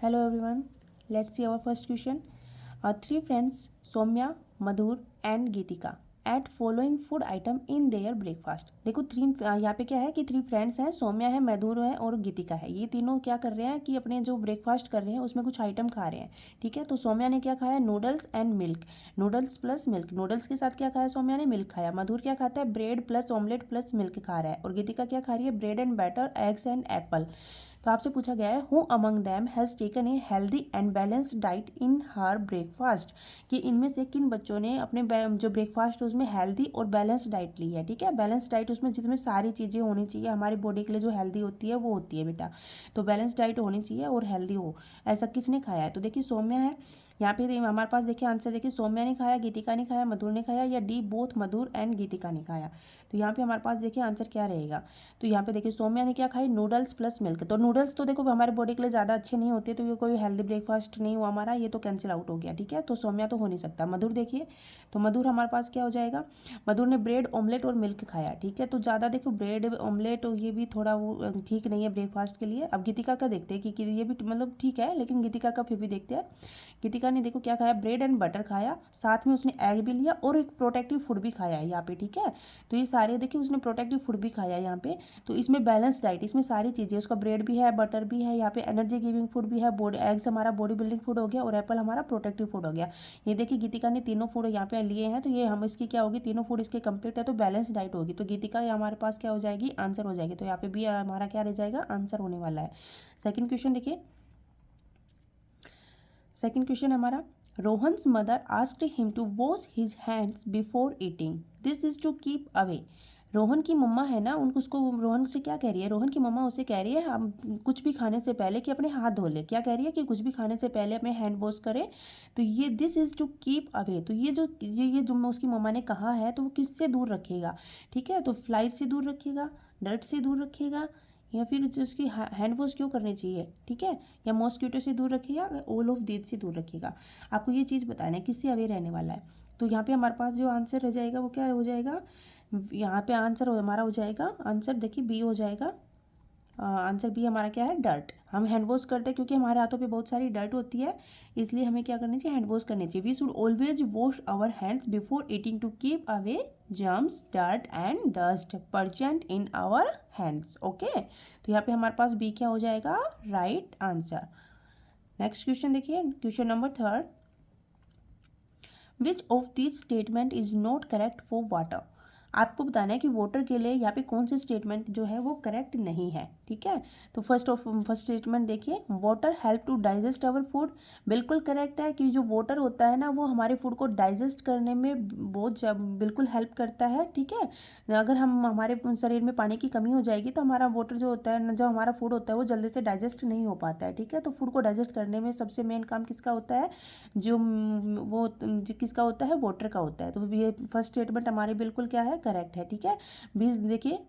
Hello everyone. Let's see our first question. Three friends, Soumya, Madhur and Geetika ate following food item in their breakfast. देखो यहाँ पे क्या है कि three friends हैं, सौम्या है, मधुर है और गीतिका है। ये तीनों क्या कर रहे हैं कि अपने जो ब्रेकफास्ट कर रहे हैं उसमें कुछ आइटम खा रहे हैं। ठीक है, तो सौम्या ने क्या खाया, noodles and milk, noodles plus milk. Noodles के साथ क्या खाया सौम्या ने, मिल्क खाया। मधुर क्या खाता है, bread plus omelette plus milk खा रहा है। और गीतिका क्या खा रही है, bread and butter, eggs and apple. तो आपसे पूछा गया है who among them has taken a healthy and balanced diet in her breakfast, कि इनमें से किन बच्चों ने अपने जो ब्रेकफास्ट है उसमें हेल्दी और बैलेंस्ड डाइट ली है। ठीक है, बैलेंस्ड डाइट उसमें जिसमें सारी चीज़ें होनी चाहिए, हमारी बॉडी के लिए जो हेल्दी होती है वो होती है बेटा। तो बैलेंस डाइट होनी चाहिए और हेल्दी हो, ऐसा किसने खाया है। तो देखिए सौम्या है यहाँ पे, हमारे पास देखिए आंसर देखिए, सौम्या ने खाया, गीतिका ने खाया, मधुर ने खाया, या डी बोथ मधुर एंड गीतिका ने खाया। तो यहाँ पे हमारे पास देखिए आंसर क्या रहेगा। तो यहाँ पे देखिए सौम्या ने क्या खाई, नूडल्स प्लस मिल्क। तो नूडल्स तो देखो हमारे बॉडी के लिए ज़्यादा अच्छे नहीं होते, तो ये कोई हेल्दी ब्रेकफास्ट नहीं हुआ हमारा, ये तो कैंसिल आउट हो गया। ठीक है, तो सौम्या तो हो नहीं सकता। मधुर देखिए, तो मधुर हमारे पास क्या हो जाएगा, मधुर ने ब्रेड ऑमलेट और मिल्क खाया। ठीक है, तो ज़्यादा देखो ब्रेड ऑमलेट और ये भी थोड़ा वो ठीक नहीं है ब्रेकफास्ट के लिए। अब गीतिका का देखते हैं कि ये भी मतलब ठीक है, लेकिन गीतिका का फिर भी देखते हैं। गीतिका ने देखो क्या खाया, ब्रेड एंड बटर खाया, साथ में उसने एग भी लिया और एक प्रोटेक्टिव फूड भी खाया है यहाँ पे। ठीक है, तो ये सारे देखिए उसने प्रोटेक्टिव फूड भी खाया है यहाँ पे। तो इसमें बैलेंस डाइट, इसमें सारी चीज़ें, उसका ब्रेड भी है, बटर भी है, यहाँ पे एनर्जी गिविंग फूड भी है, बॉडी एग्स हमारा बॉडी बिल्डिंग फूड हो गया और एप्पल हमारा प्रोटेक्टिव फूड हो गया। ये देखिए गीतिका ने तीनों फूड यहाँ पे लिए हैं, तो ये हम इसकी क्या होगी, तीनों फूड इसके कंप्लीट है तो बैलेंस डाइट होगी। तो गीतिका ये हमारे पास क्या हो जाएगी, आंसर हो जाएगी। तो यहाँ पे भी हमारा क्या रह जाएगा, आंसर होने वाला है। सेकेंड क्वेश्चन देखिए, सेकेंड क्वेश्चन हमारा, Rohan's mother asked him to wash his hands before eating, this is to keep away. Rohan की मम्मा है ना, उनको उसको रोहन से क्या कह रही है, रोहन की मम्मा उसे कह रही है हम कुछ भी खाने से पहले कि अपने हाथ धो ले। क्या कह रही है कि कुछ भी खाने से पहले अपने हैंड वॉश करें। तो ये this is to keep away, तो ये जो उसकी मम्मा ने कहा है तो वो किससे दूर रखेगा। ठीक है, तो फ्लाइज से दूर रखेगा, डर्ट से दूर रखेगा, या फिर जो उसकी हैंड वॉश क्यों करनी चाहिए। ठीक है, या मॉस्किटो से दूर रखेगा, ऑल ऑफ दीज से दूर रखेगा। आपको ये चीज़ बताना है किससे अवे रहने वाला है। तो यहाँ पे हमारे पास जो आंसर रह जाएगा वो क्या हो जाएगा, यहाँ पे आंसर हमारा हो जाएगा, आंसर देखिए बी हो जाएगा। आंसर बी हमारा क्या है, डर्ट। हम हैंड वॉश करते हैं क्योंकि हमारे हाथों पे बहुत सारी डर्ट होती है, इसलिए हमें क्या करनी चाहिए, हैंड वॉश करनी चाहिए। We should always wash our hands before eating to keep away germs, dirt and dust present in our hands. Okay, तो यहाँ पे हमारे पास बी क्या हो जाएगा, राइट आंसर। नेक्स्ट क्वेश्चन देखिए, question number third, which of this statement is not correct for water. आपको बताना है कि वाटर के लिए यहाँ पे कौन से स्टेटमेंट जो है वो करेक्ट नहीं है। ठीक है, तो फर्स्ट स्टेटमेंट देखिए, water help to digest our food, बिल्कुल करेक्ट है कि जो वाटर होता है ना वो हमारे फूड को डाइजेस्ट करने में बहुत बिल्कुल हेल्प करता है। ठीक है, अगर हम हमारे शरीर में पानी की कमी हो जाएगी तो हमारा वाटर जो होता है, जो हमारा फूड होता है वो जल्दी से डाइजेस्ट नहीं हो पाता है। ठीक है, तो फूड को डाइजेस्ट करने में सबसे मेन काम किसका होता है, जो वो किसका होता है, वाटर का होता है। तो ये फर्स्ट स्टेटमेंट हमारी बिल्कुल क्या है, करेक्ट है। ठीक है, बीस देखिए,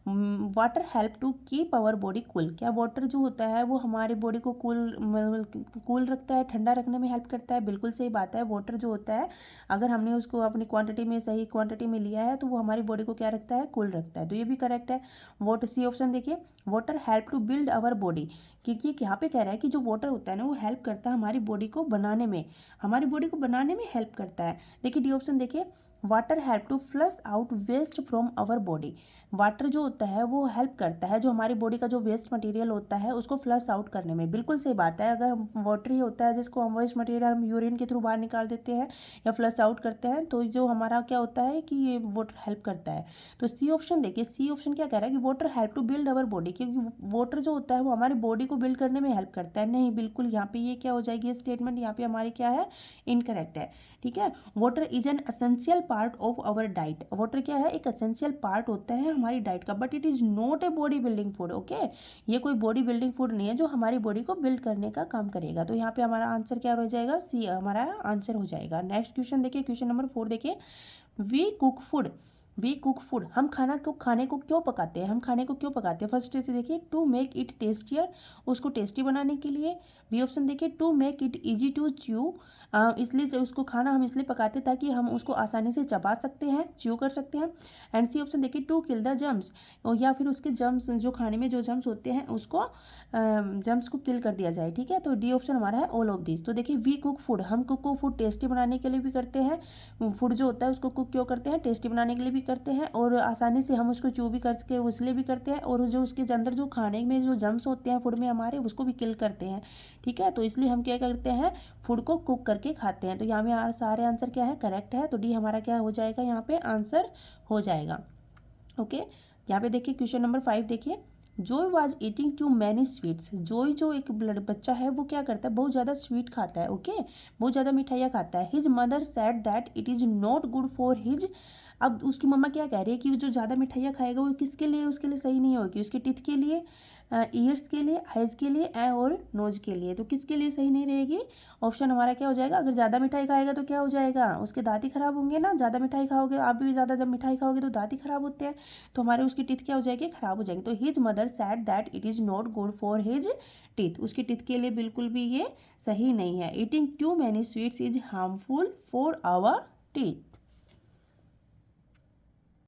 water help to keep our body cool, क्या वाटर जो होता है वो हमारी बॉडी को कूल रखता है, ठंडा रखने में हेल्प करता है। बिल्कुल सही बात है, वाटर जो होता है अगर हमने उसको अपनी क्वांटिटी में, सही क्वांटिटी में लिया है तो वो हमारी बॉडी को क्या रखता है, कूल रखता है। तो ये भी करेक्ट है। वाटर सी ऑप्शन देखिए, water help to build our body, क्योंकि यहाँ पे कह रहा है कि जो वाटर होता है ना वो हेल्प करता है हमारी बॉडी को बनाने में, हमारी बॉडी को बनाने में हेल्प करता है। देखिए डी ऑप्शन देखिए, water help to flush out waste from our body, water जो होता है वो हेल्प करता है जो हमारी बॉडी का जो वेस्ट मटेरियल होता है उसको फ्लश आउट करने में। बिल्कुल सही बात है, अगर वाटर ही होता है जिसको हम वेस्ट मटेरियल हम यूरिन के थ्रू बाहर निकाल देते हैं या फ्लश आउट करते हैं, तो जो हमारा क्या होता है कि ये वाटर हेल्प करता है। तो सी ऑप्शन देखिए, सी ऑप्शन क्या कह रहा है कि water help to build our body, क्योंकि वाटर जो होता है वो हमारी बॉडी को बिल्ड करने में हेल्प करता है। नहीं, बिल्कुल यहाँ पे ये क्या हो जाएगी, ये स्टेटमेंट यहाँ पे हमारी क्या है, इनकरेक्ट है। ठीक है, water is an essential part of our diet, water क्या है, एक एसेंशियल पार्ट होता है हमारी डाइट का, but it is not a body building food. Okay, ये कोई बॉडी बिल्डिंग फूड नहीं है जो हमारी बॉडी को बिल्ड करने का काम करेगा। तो यहाँ पे हमारा आंसर क्या हो जाएगा, सी हमारा आंसर हो जाएगा। नेक्स्ट क्वेश्चन देखिए, क्वेश्चन नंबर 4 देखिए, we cook food we cook food, हम खाने को क्यों पकाते हैं, हम खाने को क्यों पकाते हैं। फर्स्ट से देखिए टू मेक इट टेस्टियर, उसको टेस्टी बनाने के लिए। बी ऑप्शन देखिए to make it easy to chew, इसलिए उसको खाना हम इसलिए पकाते हैं ताकि हम उसको आसानी से चबा सकते हैं, च्यू कर सकते हैं। एंड सी ऑप्शन देखिए टू किल द जम्स, या फिर उसके जम्स जो खाने में जो जम्स होते हैं उसको जम्स को किल कर दिया जाए, ठीक है। तो डी ऑप्शन हमारा है ऑल ऑफ दिस। तो देखिए वी कुक फूड, हम कुक को फूड टेस्टी बनाने के लिए भी करते हैं, फूड जो होता है उसको कुक क्यों करते हैं, टेस्टी बनाने के लिए भी करते हैं, और आसानी से हम उसको चू भी कर सके इसलिए भी करते हैं, और जो उसके अंदर जो खाने में जो जम्स होते हैं फूड में हमारे उसको भी किल करते हैं, ठीक है। तो इसलिए हम क्या करते हैं, फूड को कुक करके खाते हैं। तो यहाँ में सारे आंसर क्या है, करेक्ट है। तो डी हमारा क्या हो जाएगा, यहाँ पे आंसर हो जाएगा। ओके, यहाँ पे देखिए क्वेश्चन नंबर 5 देखिए, Joy was eating too many sweets, Joy जो एक बच्चा है वो क्या करता है, बहुत ज़्यादा स्वीट खाता है, ओके, बहुत ज़्यादा मिठाइयाँ खाता है। His mother said that it is not good for his, अब उसकी मम्मा क्या कह रही है कि जो ज़्यादा मिठाइयाँ खाएगा वो किसके लिए, उसके लिए सही नहीं होगी, उसके टीथ के लिए, ईयर्स के लिए, आइज़ के लिए और नोज के लिए। तो किसके लिए सही नहीं रहेगी, ऑप्शन हमारा क्या हो जाएगा, अगर ज़्यादा मिठाई खाएगा तो क्या हो जाएगा, उसके दांत ही खराब होंगे ना, ज़्यादा मिठाई खाओगे, आप भी ज़्यादा जब मिठाई खाओगे तो दांत ही खराब होते हैं, तो हमारे उसकी टीथ क्या हो जाएगी, खराब हो जाएंगे। तो his mother said that it is not good for his teeth, उसकी टीथ के लिए बिल्कुल भी ये सही नहीं है। Eating too many sweets is harmful for our teeth.